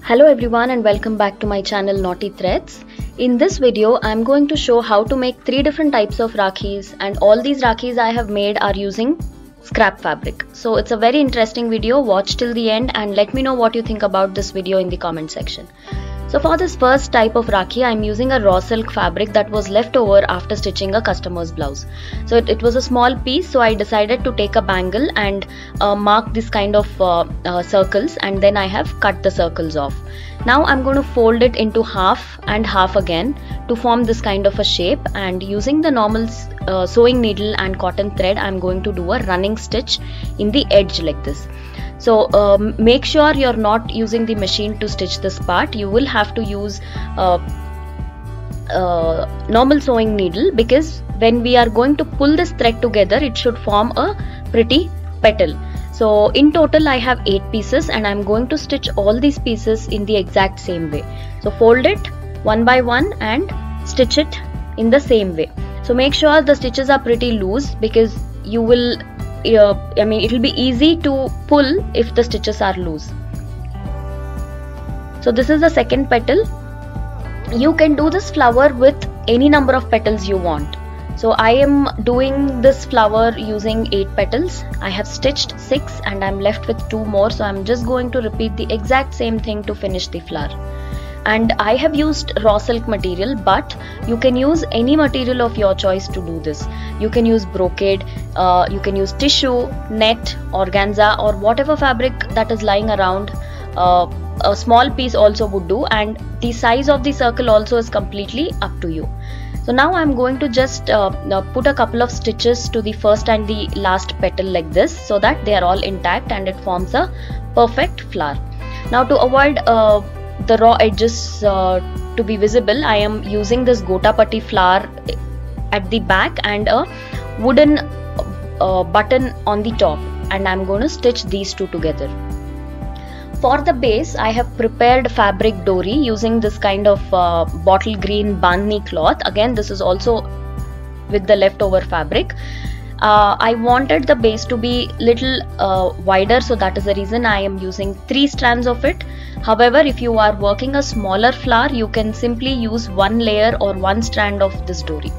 Hello everyone and welcome back to my channel Naughty Threads. In this video I am going to show how to make 3 different types of Rakhis, and all these Rakhis I have made are using scrap fabric. So it's a very interesting video. Watch till the end and let me know what you think about this video in the comment section. So for this first type of Rakhi, I am using a raw silk fabric that was left over after stitching a customer's blouse. So it was a small piece, so I decided to take a bangle and mark this kind of circles, and then I have cut the circles off. Now I'm going to fold it into half and half again to form this kind of a shape, and using the normal sewing needle and cotton thread I'm going to do a running stitch in the edge like this. So make sure you're not using the machine to stitch this part. You will have to use normal sewing needle, because when we are going to pull this thread together it should form a pretty petal. So in total I have 8 pieces and I'm going to stitch all these pieces in the exact same way. So fold it one by one and stitch it in the same way. So make sure the stitches are pretty loose, because you will it will be easy to pull if the stitches are loose. So this is the second petal. You can do this flower with any number of petals you want. So I am doing this flower using 8 petals. I have stitched 6 and I'm left with 2 more. So I'm just going to repeat the exact same thing to finish the flower. And I have used raw silk material, but you can use any material of your choice to do this. You can use brocade, you can use tissue, net, organza, or whatever fabric that is lying around. A small piece also would do, and the size of the circle also is completely up to you. So now I'm going to just put a couple of stitches to the first and the last petal like this, so that they are all intact and it forms a perfect flower. Now to avoid the raw edges to be visible, I am using this Gotapati flower at the back and a wooden button on the top, and I'm going to stitch these two together. For the base I have prepared fabric dori using this kind of bottle green bandhni cloth. Again, this is also with the leftover fabric. I wanted the base to be little wider, so that is the reason I am using 3 strands of it. However, if you are working a smaller flower, you can simply use 1 layer or 1 strand of this dori.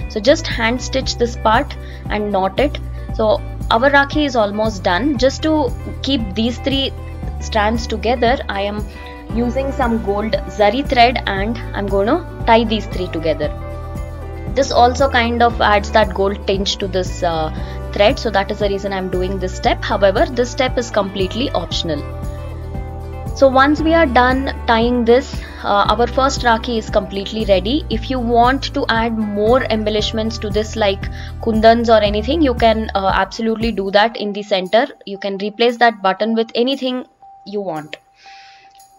So just hand stitch this part and knot it. So our Rakhi is almost done. Just to keep these 3 strands together, I am using some gold zari thread and I'm going to tie these 3 together. This also kind of adds that gold tinge to this thread, so that is the reason I'm doing this step. However, this step is completely optional. So once we are done tying this, our first Rakhi is completely ready. If you want to add more embellishments to this, like kundans or anything, you can absolutely do that in the center. You can replace that button with anything you want.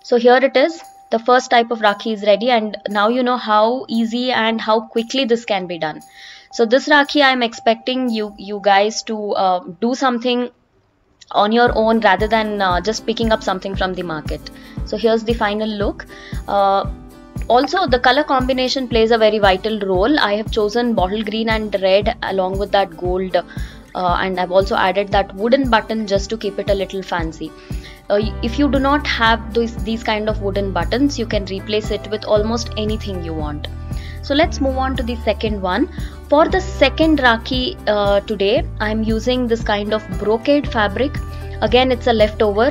So here it is. The first type of Rakhi is ready, and now you know how easy and how quickly this can be done. So this Rakhi I am expecting you guys to do something on your own rather than just picking up something from the market. So here's the final look. Also the color combination plays a very vital role. I have chosen bottle green and red along with that gold, and I've also added that wooden button just to keep it a little fancy. If you do not have these kind of wooden buttons, you can replace it with almost anything you want. So let's move on to the second one. For the second Rakhi today, I'm using this kind of brocade fabric. Again, it's a leftover.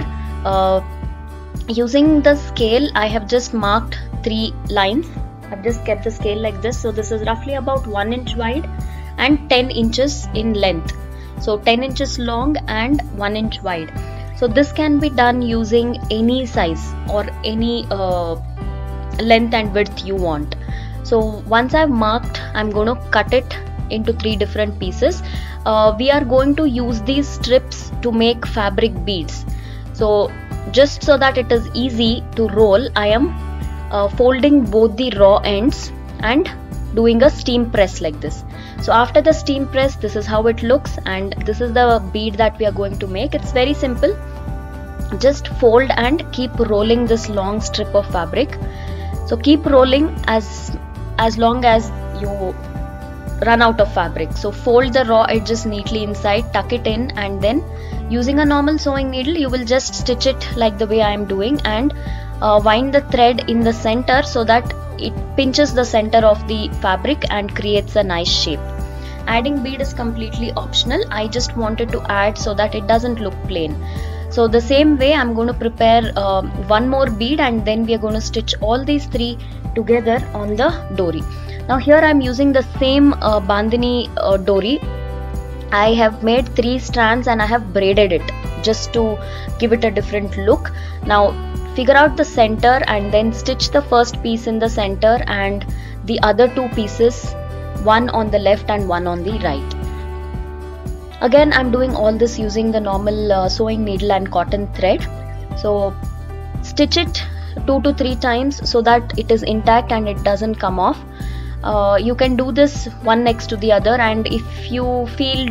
Using the scale, I have just marked 3 lines. I've just kept the scale like this. So this is roughly about 1 inch wide and 10 inches in length. So 10 inches long and 1 inch wide. So this can be done using any size or any length and width you want. So once I've marked, I'm going to cut it into 3 different pieces. We are going to use these strips to make fabric beads. So just so that it is easy to roll, I am folding both the raw ends and doing a steam press like this. So after the steam press, this is how it looks, and this is the bead that we are going to make. It's very simple. Just fold and keep rolling this long strip of fabric. So keep rolling as long as you run out of fabric. So fold the raw edges neatly inside, tuck it in, and then using a normal sewing needle you will just stitch it like the way I am doing, and wind the thread in the center so that it pinches the center of the fabric and creates a nice shape. Adding bead is completely optional. I just wanted to add so that it doesn't look plain. So the same way I'm going to prepare one more bead, and then we are going to stitch all these three together on the dory. Now here I'm using the same bandhani dory. I have made 3 strands and I have braided it just to give it a different look. Now figure out the center and then stitch the first piece in the center and the other 2 pieces, one on the left and one on the right. Again, I'm doing all this using the normal sewing needle and cotton thread. So stitch it 2 to 3 times so that it is intact and it doesn't come off. You can do this one next to the other, and if you feel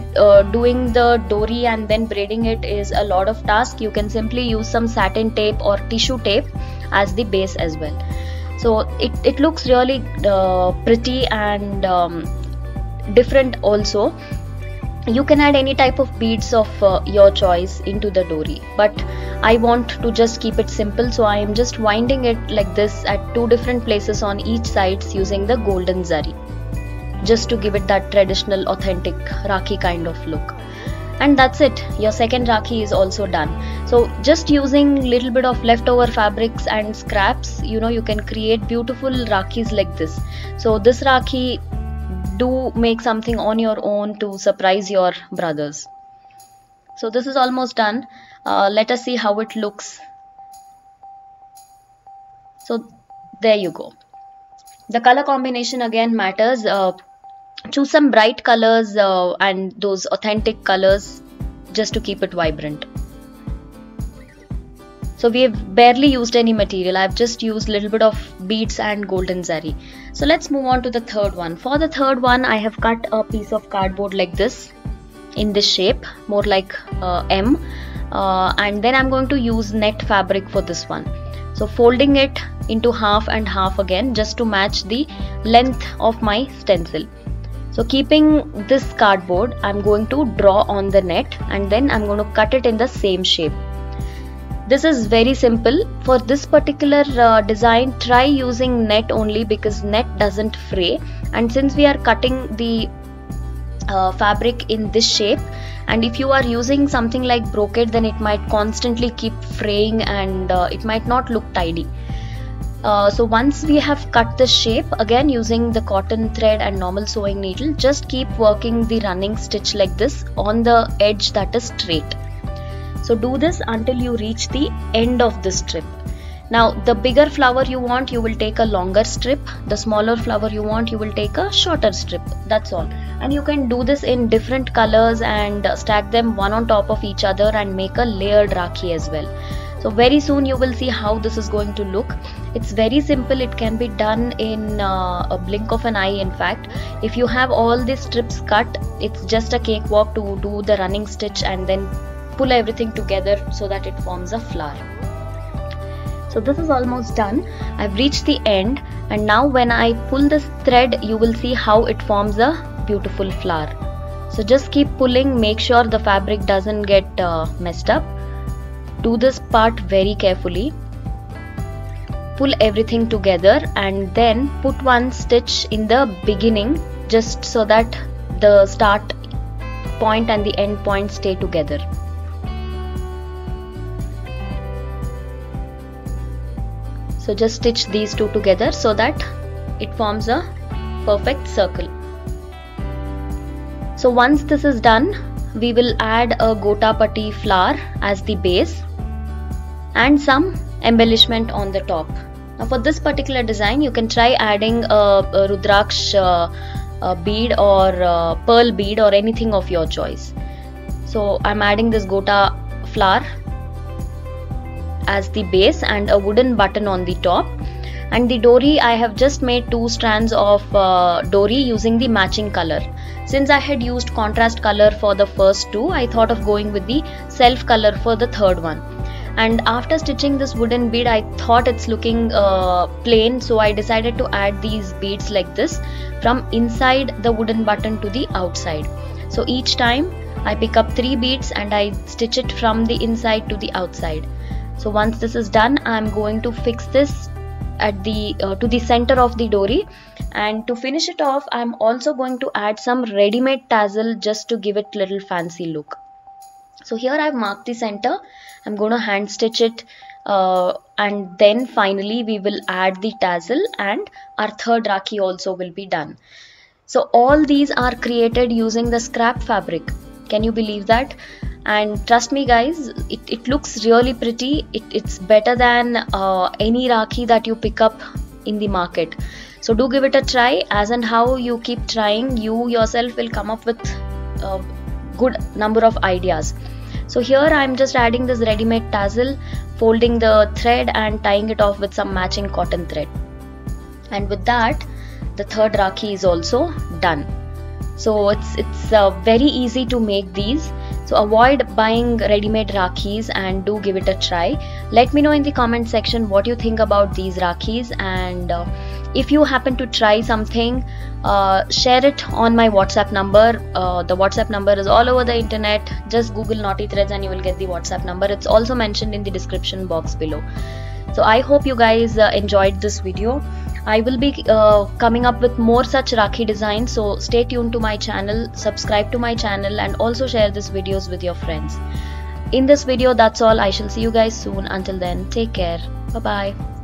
doing the dory and then braiding it is a lot of task, you can simply use some satin tape or tissue tape as the base as well. So it looks really pretty and different also. You can add any type of beads of your choice into the dory, but I want to just keep it simple, so I am just winding it like this at 2 different places on each sides using the golden zari, just to give it that traditional authentic Rakhi kind of look. And that's it, your second Rakhi is also done. So just using little bit of leftover fabrics and scraps, you can create beautiful Rakhis like this. So this Rakhi, do make something on your own to surprise your brothers. So this is almost done. Let us see how it looks. So there you go. The color combination again matters. Choose some bright colors and those authentic colors just to keep it vibrant. So we have barely used any material. I've just used a little bit of beads and golden zari. So let's move on to the third one. For the third one, I have cut a piece of cardboard like this, in this shape, more like M. And then I'm going to use net fabric for this one. So folding it into half and half again, just to match the length of my stencil. So keeping this cardboard, I'm going to draw on the net and then I'm going to cut it in the same shape. This is very simple. For this particular design, try using net only, because net doesn't fray, and since we are cutting the fabric in this shape, and if you are using something like brocade, then it might constantly keep fraying and it might not look tidy. So once we have cut the shape, again using the cotton thread and normal sewing needle, just keep working the running stitch like this on the edge that is straight. So do this until you reach the end of this strip. Now the bigger flower you want, you will take a longer strip. The smaller flower you want, you will take a shorter strip. That's all. And you can do this in different colors and stack them one on top of each other and make a layered Rakhi as well. So very soon you will see how this is going to look. It's very simple. It can be done in a blink of an eye. In fact, if you have all these strips cut, it's just a cakewalk to do the running stitch and then pull everything together so that it forms a flower. So this is almost done. I've reached the end, and now when I pull this thread, you will see how it forms a beautiful flower. So just keep pulling, make sure the fabric doesn't get messed up. Do this part very carefully. Pull everything together and then put one stitch in the beginning, just so that the start point and the end point stay together. So just stitch these two together so that it forms a perfect circle. So once this is done, we will add a gotapati flower as the base and some embellishment on the top. Now for this particular design, you can try adding a Rudraksh bead or pearl bead or anything of your choice. So I'm adding this gota flower as the base and a wooden button on the top. And the dory, I have just made 2 strands of dory using the matching color. Since I had used contrast color for the first 2, I thought of going with the self color for the third one. And after stitching this wooden bead, I thought it's looking plain, so I decided to add these beads like this from inside the wooden button to the outside. So each time I pick up 3 beads and I stitch it from the inside to the outside. So once this is done, I'm going to fix this at the to the center of the dory, and to finish it off, I'm also going to add some ready-made tassel just to give it little fancy look. So here I've marked the center. I'm going to hand stitch it, and then finally we will add the tassel, and our third Rakhi also will be done. So all these are created using the scrap fabric. Can you believe that? And trust me guys, it looks really pretty. It's better than any Rakhi that you pick up in the market. So do give it a try. As and how you keep trying, you yourself will come up with a good number of ideas. So here I'm just adding this ready-made tassel, folding the thread and tying it off with some matching cotton thread. And with that, the third Rakhi is also done. So it's very easy to make these. So avoid buying ready-made Rakhis and do give it a try. Let me know in the comment section what you think about these Rakhis, and if you happen to try something, share it on my WhatsApp number. The WhatsApp number is all over the internet. Just Google Knotty Threads and you will get the WhatsApp number. It's also mentioned in the description box below. So I hope you guys enjoyed this video. I will be coming up with more such Rakhi designs, so stay tuned to my channel, subscribe to my channel, and also share these videos with your friends. In this video, that's all. I shall see you guys soon. Until then, take care. Bye bye.